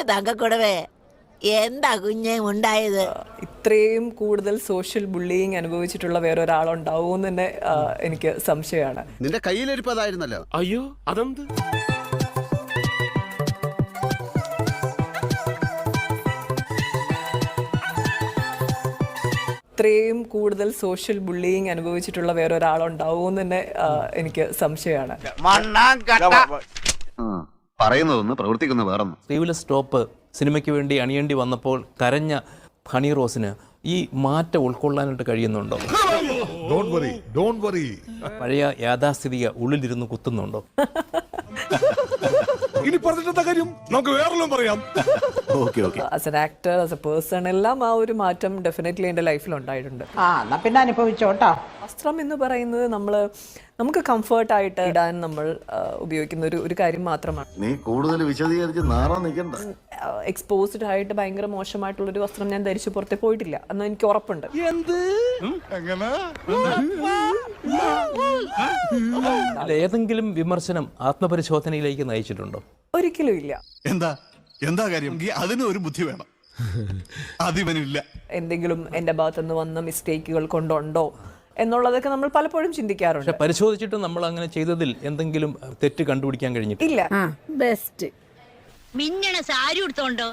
എന്റെ തങ്കക്കുടവേ, എന്താ കുഞ്ഞെ ഉണ്ടായത്? ഇത്രയും കൂടുതൽ സോഷ്യൽ ബുള്ളിയിങ് അനുഭവിച്ചിട്ടുള്ള വേറൊരാളുണ്ടാവും എന്ന് തന്നെ എനിക്ക് സംശയമാണ്. നിന്റെ കയ്യിലിരിപ്പതായിരുന്നല്ലോ. അയ്യോ അതെന്ത്? ഇത്രയും കൂടുതൽ സോഷ്യൽ ബുള്ളിയിങ് അനുഭവിച്ചിട്ടുള്ള വേറൊരാളുണ്ടാവും എന്ന് തന്നെ എനിക്ക് സംശയമാണ്. പറയുന്നതൊന്ന് പ്രവർത്തിക്കുന്ന വേറൊന്ന്. സ്ലീവ്ലെസ് ടോപ്പ് സിനിമയ്ക്ക് വേണ്ടി അണിയേണ്ടി വന്നപ്പോൾ കരഞ്ഞ ഹണി റോസിന് ഈ മാറ്റം ഉൾക്കൊള്ളാനായിട്ട് കഴിയുന്നുണ്ടോ? പഴയ യാഥാസ്ഥിതിക ഉള്ളിലിരുന്ന് കുത്തുന്നുണ്ടോ? ഇനി പറഞ്ഞിട്ടെന്താ കാര്യം, നമുക്ക് വേറെല്ലാം പറയാം. As an actor, as A person എല്ലാം ആ ഒരു മാറ്റം ഡെഫിനറ്റ്ലി എൻ്റെ ലൈഫിൽ ഉണ്ടായിട്ടുണ്ട്. പിന്നെ അനുഭവിച്ചോട്ടോ. വസ്ത്രം എന്ന് പറയുന്നത് നമുക്ക് കംഫർട്ടായിട്ട് ഇടാൻ നമ്മൾ ഉപയോഗിക്കുന്ന ഒരു കാര്യം മാത്രമാണ്. നീ കൂടുതൽ വിശദീകരിച്ച് നാറാൻ നിൽക്കണ്ട. എക്സ്പോസ്ഡ് ആയിട്ട് ഭയങ്കര മോശമായിട്ടുള്ളൊരു വസ്ത്രം ഞാൻ ധരിച്ചു പുറത്തെ പോയിട്ടില്ല എന്ന് എനിക്ക് ഉറപ്പുണ്ട്. ഏതെങ്കിലും വിമർശനം ആത്മപരിശോധനയിലേക്ക് നയിച്ചിട്ടുണ്ടോ? ഒരിക്കലും ഇല്ല. എന്താ കാര്യം? അതിന് ഒരു ബുദ്ധി വേണം, അതിവനില്ല. എന്തെങ്കിലും എൻ്റെ ഭാഗത്തുനിന്ന് വന്ന മിസ്റ്റേക്കുകൾ കൊണ്ടുണ്ടോ എന്നുള്ളതൊക്കെ നമ്മൾ പലപ്പോഴും ചിന്തിക്കാറുണ്ട്. പക്ഷെ പരിശോധിച്ചിട്ട് നമ്മൾ അങ്ങനെ ചെയ്തതിൽ എന്തെങ്കിലും തെറ്റ് കണ്ടുപിടിക്കാൻ കഴിഞ്ഞിട്ടില്ല. ബെസ്റ്റ്. മിന്നണ സാരി എടുത്തോണ്ട്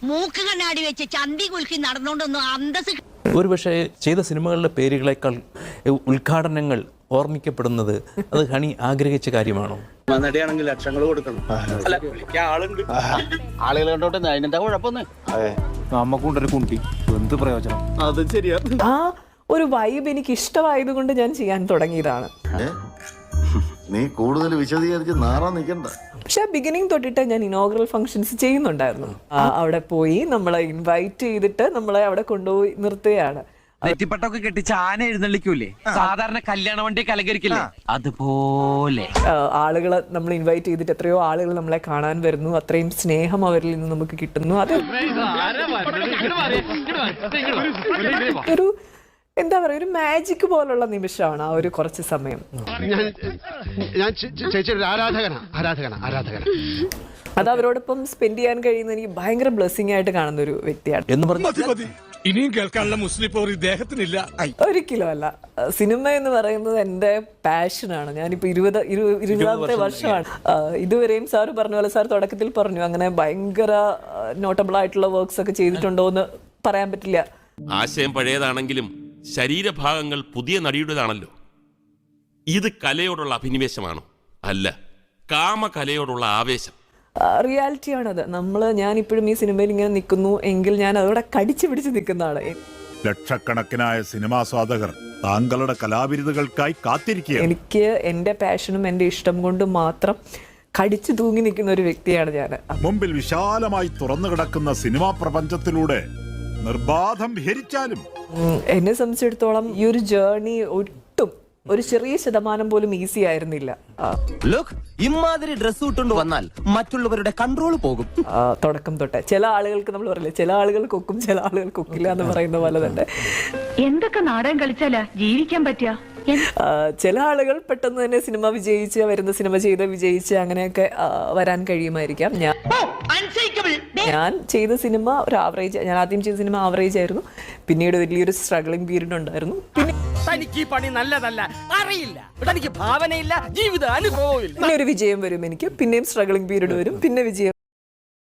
മൂക്ക് കണ്ണാടി വെച്ച് ചന്തി കുലുക്കി നടന്നോണ്ടൊന്നും അന്തസ്. ഒരുപക്ഷെ ചെയ്ത സിനിമകളുടെ പേരുകളേക്കാൾ ഉദ്ഘാടനങ്ങൾ ഓർമ്മിക്കപ്പെടുന്നത് അത് ഹണി ആഗ്രഹിച്ച കാര്യമാണോ? നടിയാണെങ്കിൽ ലക്ഷങ്ങൾ കൊടുക്കണം. അല്ല, ആളുണ്ട്, ആളുകൾ കണ്ടോട്ടെ, അതിനെന്താ കുഴപ്പമൊന്നും. നമ്മക്കൊണ്ടൊരു കുണ്ടി, എന്ത് പ്രയോജനം? അത് ശരിയാ. ആ ഒരു വൈബ് എനിക്ക് ഇഷ്ടമായതുകൊണ്ട് ഞാൻ ചെയ്യാൻ തുടങ്ങിയതാണ്. നീ കൂടുതൽ വിശദീകരിച്ച് നാറാൻ നിൽക്കണ്ട. പക്ഷെ ബിഗിനിങ് തൊട്ടിട്ട് ഞാൻ ഇനോഗ്രൽ ഫംഗ്ഷൻസ് ചെയ്യുന്നുണ്ടായിരുന്നു. അവിടെ പോയി നമ്മളെ ഇൻവൈറ്റ് ചെയ്തിട്ട് നമ്മളെ അവിടെ കൊണ്ടുപോയി നിർത്തുകയാണ്. നെറ്റിപ്പട്ടൊക്കെ കെട്ടിച്ച് ആന എഴുന്നള്ളിക്കൂലേ, സാധാരണ കല്യാണ വണ്ടി കലകരിക്കില്ലേ, അതുപോലെ ആളുകളെ നമ്മൾ ഇൻവൈറ്റ് ചെയ്തിട്ട് എത്രയോ ആളുകൾ നമ്മളെ കാണാൻ വരുന്നു. അത്രയും സ്നേഹം അവരിൽ നിന്ന് നമുക്ക് കിട്ടുന്നു. അത് ഒരു എന്താ പറയുക, ഒരു മാജിക് പോലുള്ള നിമിഷമാണ് ആ ഒരു കുറച്ച് സമയം. അത് അവരോടൊപ്പം സ്പെൻഡ് ചെയ്യാൻ കഴിയുന്ന എനിക്ക് ഭയങ്കര ബ്ലെസ്സിങ് ആയിട്ട് കാണുന്ന ഒരു വ്യക്തിയാണ് എന്ന് പറഞ്ഞു. ഇനിയും കേൾക്കാനുള്ള മുസ്ലിം പവർ ഇദ്ദേഹത്തിനില്ല. ഒരിക്കലും അല്ല. സിനിമ എന്ന് പറയുന്നത് എൻ്റെ പാഷനാണ്. ഞാനിപ്പോൾ 20ാമത്തെ വർഷമാണ്. ഇതുവരെയും സാറ് പറഞ്ഞ പോലെ, സാർ തുടക്കത്തിൽ പറഞ്ഞു, അങ്ങനെ ഭയങ്കര നോട്ടബിൾ ആയിട്ടുള്ള വർക്ക്സ് ഒക്കെ ചെയ്തിട്ടുണ്ടോ എന്ന് പറയാൻ പറ്റില്ല. ആശയം പഴയതാണെങ്കിലും ശരീരഭാഗങ്ങൾ പുതിയ നടിയുടേതാണല്ലോ. ഇത് കലയോടുള്ള അഭിനിവേശമാണോ? അല്ല, കാമകലയോടുള്ള ആവേശം. റിയാലിറ്റിയാണത്. ഞാനിപ്പോഴും ഈ സിനിമയിൽ ഇങ്ങനെ നിൽക്കുന്നു എങ്കിൽ ഞാൻ അതോടെ കടിച്ചു പിടിച്ച് നിൽക്കുന്നതാണ്. ലക്ഷക്കണക്കിനായ സിനിമാസ്വാദകർ താങ്കളുടെ കലാവിരുതുകൾക്കായി കാത്തിരിക്കുക. എനിക്ക് എൻ്റെ പാഷനും എൻ്റെ ഇഷ്ടം കൊണ്ട് മാത്രം കടിച്ചു തൂങ്ങി നിൽക്കുന്ന ഒരു വ്യക്തിയാണ് ഞാൻ. മുമ്പിൽ വിശാലമായി തുറന്നു കിടക്കുന്ന സിനിമാ പ്രപഞ്ചത്തിലൂടെ നിർബാധം വിഹരിച്ചാലും എന്നെ സംബന്ധിച്ചിടത്തോളം ഈ ഒരു ജേർണി ഒട്ടും ഒരു ചെറിയ ശതമാനം പോലും ഈസി ആയിരുന്നില്ല. ഇമാതിരി ഡ്രസ് ഇട്ടുകൊണ്ട് വന്നാൽ മറ്റുള്ളവരുടെ കൺട്രോൾ പോകും. തുടക്കം തൊട്ടേ ചില ആളുകൾക്ക് നമ്മൾ പറയില്ലേ, ചില ആളുകൾ കൊക്കും ചില ആളുകൾ കൊക്കില്ല എന്ന് പറയുന്ന പോലെ തന്നെ എന്തൊക്കെ നാടകം കളിച്ചാലാ ജീവിക്കാൻ പറ്റുക? ചില ആളുകൾ പെട്ടെന്ന് തന്നെ സിനിമ വിജയിച്ച്, വരുന്ന സിനിമ ചെയ്ത് വിജയിച്ച് അങ്ങനെയൊക്കെ വരാൻ കഴിയുമായിരിക്കാം. ഞാൻ ചെയ്ത സിനിമ ഒരു ആവറേജ്. ഞാൻ ആദ്യം ചെയ്ത സിനിമ ആവറേജ് ആയിരുന്നു. പിന്നീട് വലിയൊരു സ്ട്രഗ്ലിംഗ് പീരീഡ് ഉണ്ടായിരുന്നു. പിന്നെ തനിക്ക് പണി നല്ലതല്ല, അറിയില്ല, തനിക്ക് ഭാവനയില്ല, ജീവിത അനുഭവമില്ല. പിന്നെ ഒരു വിജയം വരും എനിക്ക്, പിന്നെയും സ്ട്രഗ്ലിംഗ് പീരീഡ് വരും, പിന്നെ വിജയം.